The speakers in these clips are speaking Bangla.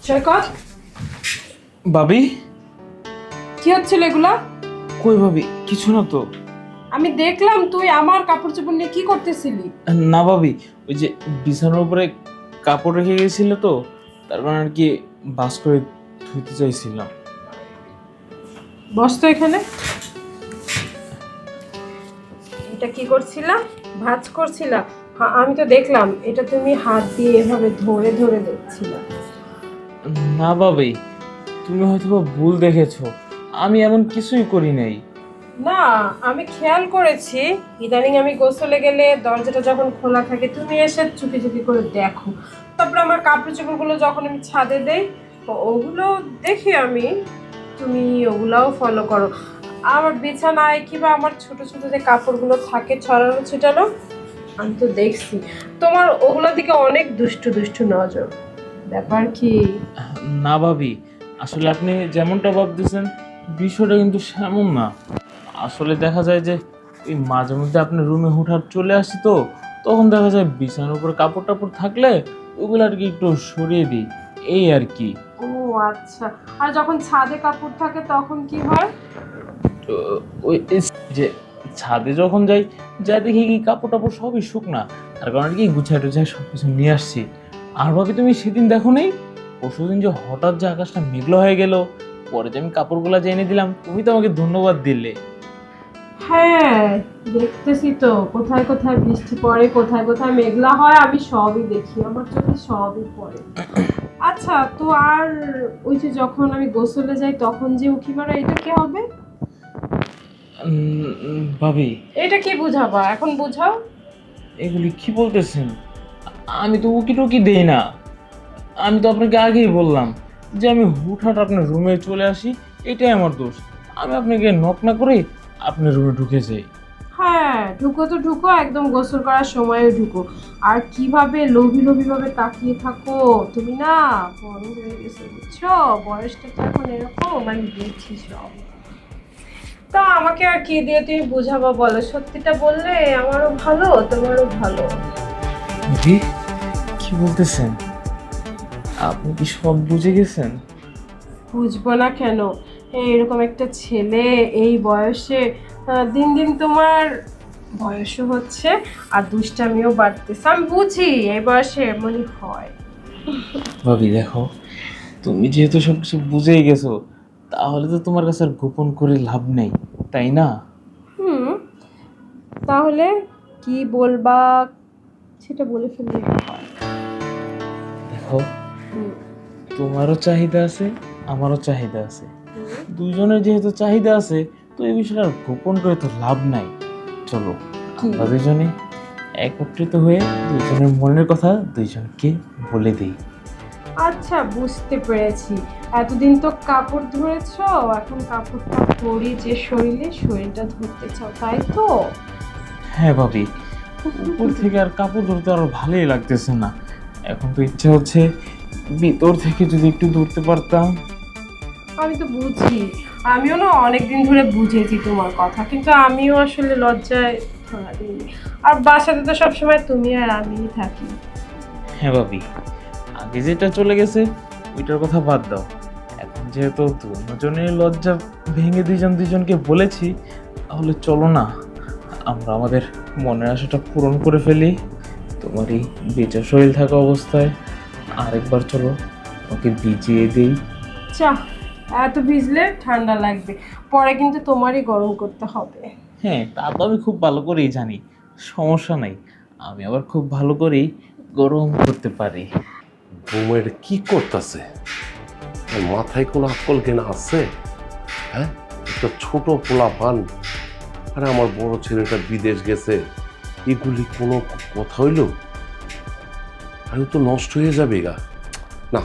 সৈকত, ভাবি, কি হচ্ছিল এগুলা? কই ভাবি, কিছু না তো। আমি দেখলাম তুই আমার কাপড় চোপড় নিয়ে কি করতেছিলি। না ভাবি, ওই যে বিছানার উপরে কাপড় রেখে গেছিল তো, তার কারণে আর কি বাস করে ধুইতে চাইছিলাম। বস তো এখানে। এটা কি করছিলা? ভাঁজ করছিলা? হ্যাঁ, আমি তো দেখলাম এটা তুমি হাত দিয়ে এভাবে ধরে ধরে দেখছিলা। না ভাবি, তুমি হয়তো বা ভুল দেখেছো, আমি এমন কিছুই করি নাই। না, আমি খেয়াল করেছি ইদানিং আমি গোসলে গেলে দরজাটা যখন খোলা থাকে তুমি এসে চুপি চুপি করে দেখো। তারপর আমার কাপড় চোপড়গুলো যখন আমি ছাদে দেই ওগুলো দেখি আমি, তুমি ওগুলাও ফলো করো। আমার বিছানায় কিংবা আমার ছোট ছোট যে কাপড়গুলো থাকে ছড়ানো ছিটানো, আমি তো দেখছি তোমার ওগুলোর দিকে অনেক দুষ্টু দুষ্টু নজর। ব্যাপার কি? না ভাবি, আসলে আপনি যেমনটা ভাবতেছেন বিষয়টা কিন্তু সেমন না। আসলে দেখা যায় যে ওই মাঝে মধ্যে আপনার রুমে হুটহাট চলে আসি তো, তখন দেখা যায় বিছানার উপরে কাপড় টাপড় থাকলে ওগুলো আর কি একটু সরিয়ে দিই, এই আর কি। ও আচ্ছা, আর যখন ছাদে কাপড় থাকে তখন কি হয়? তো ওই যে ছাদে যখন যাই, যা দেখি কি কাপড় টাপড় সবই শুকনা, তার কারণে কি গুছাই টুছাই সব কিছু নিয়ে আসছি। আর ভাবি, তুমি সেদিন দেখো নেই, পরশুদিন যে হঠাৎ যে আকাশটা মেঘলা হয়ে গেল, পরে যে আমি কাপড়গুলো যে এনে দিলাম, তুমি তো আমাকে ধন্যবাদ দিলে। হ্যাঁ, দেখতেছি তো কোথায় কোথায় বৃষ্টি পড়ে, কোথায় কোথায় মেঘলা হয়, আমি সবই দেখি, আমার চোখে সবই পড়ে। আচ্ছা, তো আর ওই যে যখন আমি গোসলে যাই তখন যে উঁকি মারা, এটা কি হবে? ভাবি, এটা কি বুঝাবা, এখন বুঝাও। এগুলি কি বলতেছেন? আমি তো উকি টুকি দেই না। আমি তো আপনাকে আগেই বললাম যে আমি হুটহাট আপনার রুমে চলে আসি, এটাই আমার দোষ। আমি আপনাকে নক না করে আপনার রুমে ঢুকে যাই। হ্যাঁ, ঢুকো তো ঢুকো, একদম গোসল করার সময়ও ঢুকো। আর কিভাবে লোভী লোভী ভাবে তাকিয়ে থাকো তুমি, না বড় হয়ে গেছে বুঝছো, বয়সটা তো এখন এরকম, আমি দেখছি সব। তা আমাকে আর কি দিয়ে তুমি বুঝাবো বলো, সত্যিটা বললে আমারও ভালো তোমারও ভালো। ভাবি, কি বলতেছেন? আপনি কি সব বুঝে গেছেন? বুঝবো না কেন? এরকম একটা ছেলে এই বয়সে, দিন দিন তোমার বয়সও হচ্ছে আর দুষ্টামিও বাড়তেছে, আমি বুঝি এই বয়সে এমনই হয়। ভাবি দেখো, তুমি যেহেতু সবকিছু বুঝেই গেছো, তাহলে তো তোমার কাছে আর গোপন করে লাভ নেই, তাই না? হুম, তাহলে কি বলবা সেটা বলে ফেললে হয়। দেখো, হুম, তোমারও চাহিদা আছে, আমারও চাহিদা আছে। হুম, দুইজনের যেহেতু চাহিদা আছে, তো এই বিষয়টা আর গোপন করে তো লাভ নাই। চলো, কি? আমরা দুজনে একত্রিত হয়ে দুইজনের মনের কথা দুইজনকে বলে দিই। আচ্ছা, বুঝতে পেরেছি। এতদিন তো কাপড় ধরেছো, এখন কাপড়টা পরি যে শরীরে, শরীরটা ধরতে চাও, তাই তো? হ্যাঁ ভাবি, উপর থেকে আর কাপড় ধরতে আরো ভালোই লাগতেছে না। এখন তো ইচ্ছা হচ্ছে ভিতর থেকে যদি একটু ধরতে পারতাম। আমি তো বুঝি, আমিও না অনেকদিন ধরে বুঝেছি তোমার কথা, কিন্তু আমিও আসলে লজ্জায় ধরা দিইনি। আর বাসাতে তো সবসময় তুমি আর আমিই থাকি। হ্যাঁ ভাবি, আগে যেটা চলে গেছে ওইটার কথা বাদ দাও। এখন যেহেতু দুজনের লজ্জা ভেঙে দুইজন দুইজনকে বলেছি, তাহলে চলো না আমরা আমাদের মনের আশাটা পূরণ করে ফেলি। তোমার এই বেচা শরীর থাকা অবস্থায় আরেকবার চলো ওকে ভিজিয়ে দিই। চা, এত ভিজলে ঠান্ডা লাগবে, পরে কিন্তু তোমারই গরম করতে হবে। হ্যাঁ, তা তো আমি খুব ভালো করেই জানি, সমস্যা নাই। আমি আবার খুব ভালো করেই গরম করতে পারি। বৌমের কি করতেছে? মাথায় কোনো আকল জ্ঞান আছে? হ্যাঁ, একটা ছোট পোলা পান, আরে আমার বড় ছেলেটা বিদেশ গেছে, এগুলি কোনো কথা হইল? আরে ও তো নষ্ট হয়ে যাবে গা। না,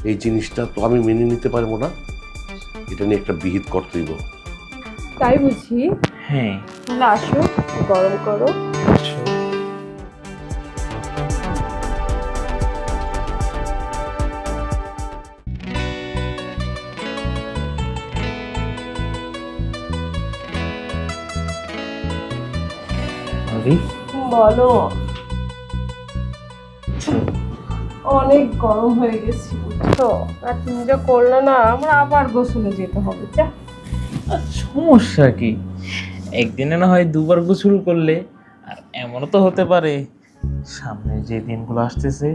এই জিনিসটা তো আমি মেনে নিতে পারবো না, এটা নিয়ে একটা বিহিত করতে হইব। তাই বুঝি? হ্যাঁ, তাহলে আসো, গরম করো। আচ্ছা। ভাবি, বলো। অনেক গরম হয়ে গেছি বুঝছো, আর তুমি যা করলে না আমার আবার গোসলে যেতে হবে। যা আর সমস্যা কি, একদিনে না হয় দুবার গোসল করলে, আর এমনও তো হতে পারে সামনে যে দিনগুলো আসতেছে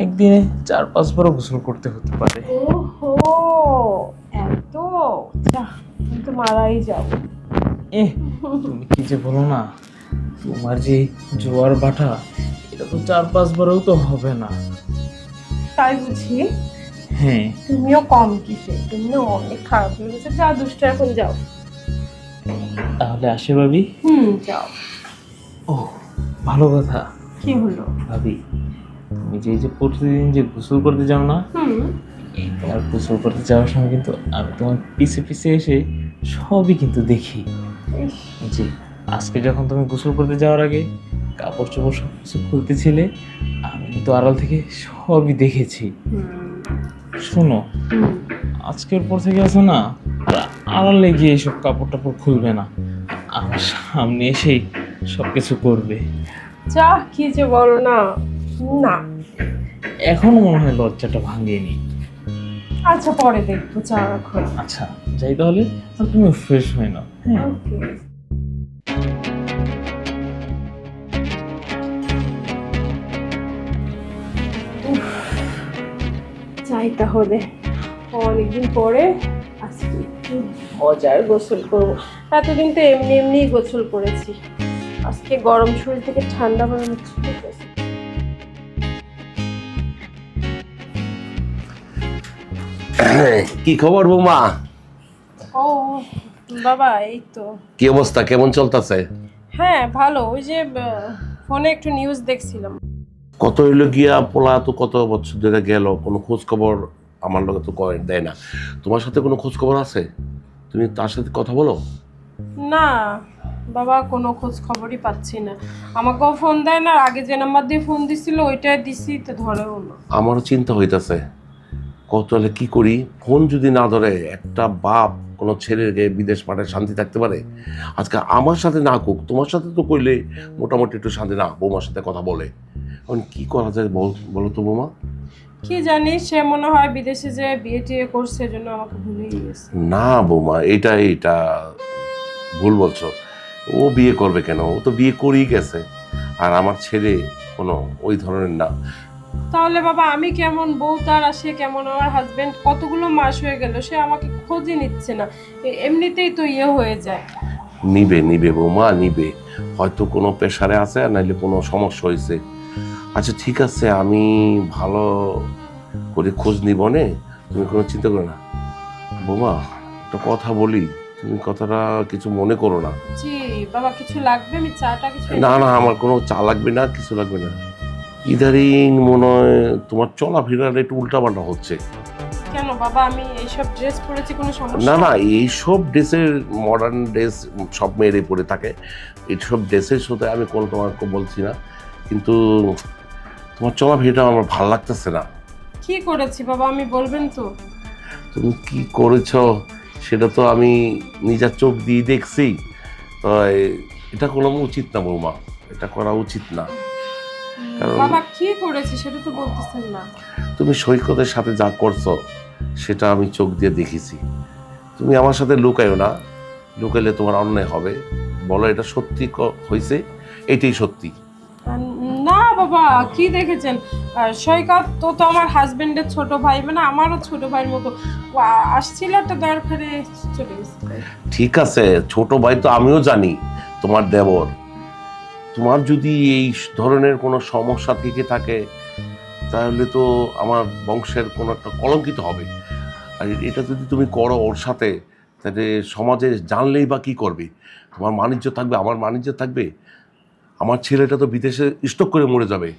একদিনে 4-5বারও গোসল করতে হতে পারে। ওহো, এত? যা, তুমি তো মারাই যাও। এ তুমি কি যে বলো না, তোমার যে জোয়ার ভাটা এটা তো 4-5বারও তো হবে না। তাই বুঝি? হ্যাঁ, তুমিও কম কিসে, তুমিও অনেক খারাপ হয়ে গেছে। যা দুষ্ট, এখন যাও। তাহলে আসে ভাবি। যাও। ও ভালো কথা, কি হলো? ভাবি তুমি যে এই যে প্রতিদিন যে গোসল করতে যাও না, এই তোমার গোসল করতে যাওয়ার সময় কিন্তু আমি তোমার পিছে পিছে এসে সবই কিন্তু দেখি। ইস, যে আজকে যখন তুমি গোসল করতে যাওয়ার আগে কাপড় চোপড় সব কিছু খুলতেছিলে, আমি কিন্তু আড়াল থেকে সবই দেখেছি। শোনো, আজকের পর থেকে আছে না, আর আড়ালে গিয়ে এইসব কাপড় টাপড় খুলবে না, আমার সামনে এসেই সব কিছু করবে। যা, কি যে বলো না। না, এখনো মনে হয় লজ্জাটা ভাঙেনি। আচ্ছা পরে দেখবো, চা রাখো। আচ্ছা যাই তাহলে, আর তুমি ফ্রেশ হয়ে নাও। হ্যাঁ, ওকে। যাই তাহলে, অনেকদিন পরে আজকে একটু মজার গোসল করবো। এতদিন তো এমনি এমনি গোসল করেছি, আজকে গরম শরীর থেকে ঠান্ডা হয়ে যাচ্ছে। কি খবর বৌমা? ও বাবা, এই তো। কি অবস্থা, কেমন চলতেছে? হ্যাঁ ভালো, ওই যে ফোনে একটু নিউজ দেখছিলাম। কত হইলো গিয়া পোলা তো কত বছর ধরে গেল, কোনো খোঁজ খবর আমার লোকে তো দেয় না। তোমার সাথে কোনো খোঁজ খবর আছে? তুমি তার সাথে কথা বলো? না বাবা, কোনো খোঁজ খবরই পাচ্ছি না। আমাকেও ফোন দেয় না, আগে যে নাম্বার দিয়ে ফোন দিছিল ওইটাই দিছি, তো ধরেও না। আমারও চিন্তা হইতাছে কত হলে কি করি। ফোন যদি না ধরে, একটা বাপ কোনো ছেলের গিয়ে বিদেশ পাঠায় শান্তি থাকতে পারে? আজকে আমার সাথে না কুক, তোমার সাথে তো কইলে মোটামুটি একটু শান্তি, না বৌমার সাথে কথা বলে। এখন কি করা যায় বলো তো বৌমা? কি জানি, সে মনে হয় বিদেশে যে বিয়ে টিয়ে করছে, এজন্য আমাকে ভুলেই গেছে। না বৌমা, এটা ভুল বলছো। ও বিয়ে করবে কেন? ও তো বিয়ে করেই গেছে। আর আমার ছেলে কোনো ওই ধরনের না। তাহলে বাবা আমি কেমন বউ তার, আর সে কেমন আমার হাজবেন্ড? কতগুলো মাস হয়ে গেল সে আমাকে খোঁজই নিচ্ছে না। এমনিতেই তো ইয়ে হয়ে যায়। নিবে বৌমা, নিবে। হয়তো কোনো প্রেশারে আছে, আর নাইলে কোনো সমস্যা হয়েছে। আচ্ছা ঠিক আছে, আমি ভালো করে খোঁজ নিব নে, তুমি কোনো চিন্তা করো না। বৌমা একটা কথা বলি, তুমি কথাটা কিছু মনে করো না। জি বাবা, কিছু লাগবে? আমি চাটা কিছু না না, আমার কোনো চা লাগবে না, কিছু লাগবে না। ইদারিং মনে হয় তোমার চলাফেরার একটু উল্টাপাল্টা হচ্ছে। কেন বাবা, আমি এইসব ড্রেস পরেছি, কোনো সমস্যা? না না, এইসব ড্রেসের, মডার্ন ড্রেস সব মেয়েরাই পরে থাকে। এইসব ড্রেসের সাথে আমি কোনো তোমাকে বলছি না, কিন্তু তোমার চলাফেরাটা আমার ভালো লাগতেছে না। কি করেছি বাবা, আমি বলবেন তো? তুমি কি করেছ সেটা তো আমি নিজের চোখ দিয়ে দেখছি। তো এটা কোনো উচিত না বৌমা, এটা করা উচিত না। কারণ বাবা কি করেছি সেটা তো বলতেছেন না। তুমি সৈকতের সাথে যা করছো সেটা আমি চোখ দিয়ে দেখেছি। তুমি আমার সাথে লুকাইও না, লুকাইলে তোমার অন্যায় হবে। বলো এটা সত্যি হয়েছে, এটাই সত্যি। না বাবা, কি দেখেছেন? সৈকত তো তো আমার হাজবেন্ডের ছোট ভাই, মানে আমারও ছোট ভাইয়ের মতো। ও আসছিল একটা দরকারে, চলে গেছে। ঠিক আছে, ছোট ভাই তো আমিও জানি, তোমার দেবর। তোমার যদি এই ধরনের কোনো সমস্যা থেকে থাকে, তাহলে তো আমার বংশের কোনো একটা কলঙ্কিত হবে। আর এটা যদি তুমি করো ওর সাথে, তাহলে সমাজে জানলেই বা কী করবে? তোমার বাণিজ্য থাকবে, আমার বাণিজ্য থাকবে। আমার ছেলেটা তো বিদেশে স্টক করে মরে যাবে।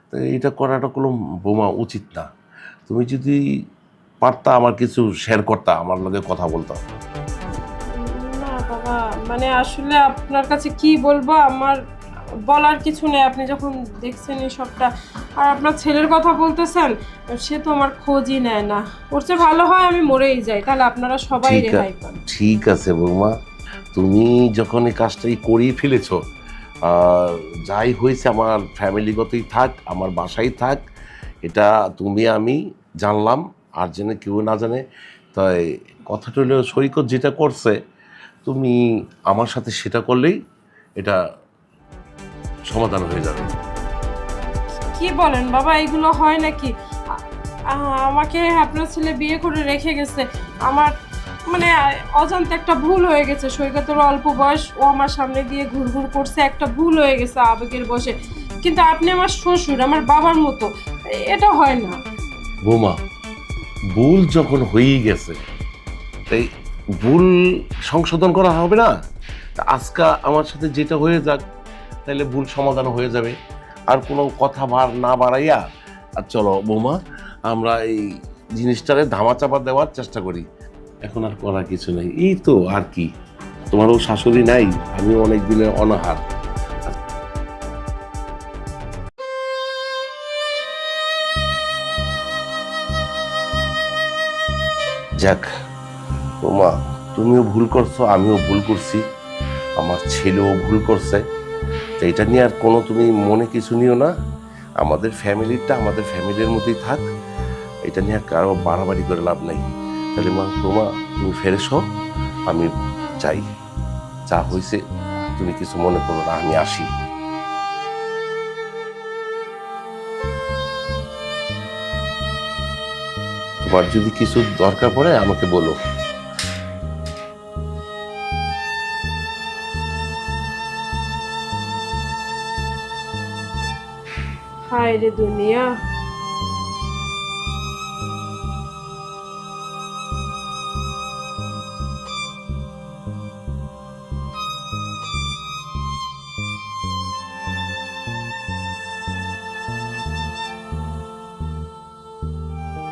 তো এটা করাটা কোনো বোমা উচিত না। তুমি যদি পারতা আমার কিছু শেয়ার করতা, আমার লগে কথা বলতা। না বাবা, মানে আসলে আপনার কাছে কি বলবো, আমার বলার কিছু নেই। আপনি যখন দেখছেন এই সবটা, আর আপনার ছেলের কথা বলতেছেন, সে তো আমার খোঁজই নেয় না। ওর চেয়ে ভালো হয় আমি মরেই যাই, তাহলে আপনারা সবাই রেহাই পান। ঠিক আছে বৌমা, তুমি যখন এই কাজটাই করিয়ে ফেলেছো, যাই হয়েছে আমার ফ্যামিলিগতই থাক, আমার বাসায় থাক, এটা তুমি আমি জানলাম, আর যেন কেউ না জানে। তাই কথাটা হলো সৈকত যেটা করছে তুমি আমার সাথে সেটা করলেই এটা সমাধান হয়ে যাবে। কি বলেন বাবা, এগুলো হয় নাকি? আমাকে আপনার ছেলে বিয়ে করে রেখে গেছে। আমার মানে অজান্তে একটা ভুল হয়ে গেছে। সৈকতের অল্প বয়স, ও আমার সামনে দিয়ে ঘুরঘুর করছে, একটা ভুল হয়ে গেছে আবেগের বশে। কিন্তু আপনি আমার শ্বশুর, আমার বাবার মতো, এটা হয় না। বৌমা, ভুল যখন হয়েই গেছে তাই ভুল সংশোধন করা হবে না? তা আজকে আমার সাথে যেটা হয়ে যাক, তাহলে ভুল সমাধান হয়ে যাবে। আর কোনো কথা না বাড়াইয়া আর চলো বৌমা, আমরা এই জিনিসটারে ধামাচাপা দেওয়ার চেষ্টা করি। এখন আর করার কিছু নেই, এই তো আর কি। তোমারও শাশুড়ি নাই, আমি অনেক দিনের অনাহার। যাক বৌমা, তুমিও ভুল করছো, আমিও ভুল করছি, আমার ছেলেও ভুল করছে। তো এটা নিয়ে আর কোনো তুমি মনে কিছু নিও না। আমাদের ফ্যামিলিটা আমাদের ফ্যামিলির মধ্যেই থাক, এটা নিয়ে কারো বাড়াবাড়ি করে লাভ নাই। তাহলে মা তোমা, তুমি ফেরেস হও, আমি চাই যা হয়েছে তুমি কিছু মনে করো না, আমি আসি। তোমার যদি কিছু দরকার পড়ে আমাকে বলো। হায় রে দুনিয়া।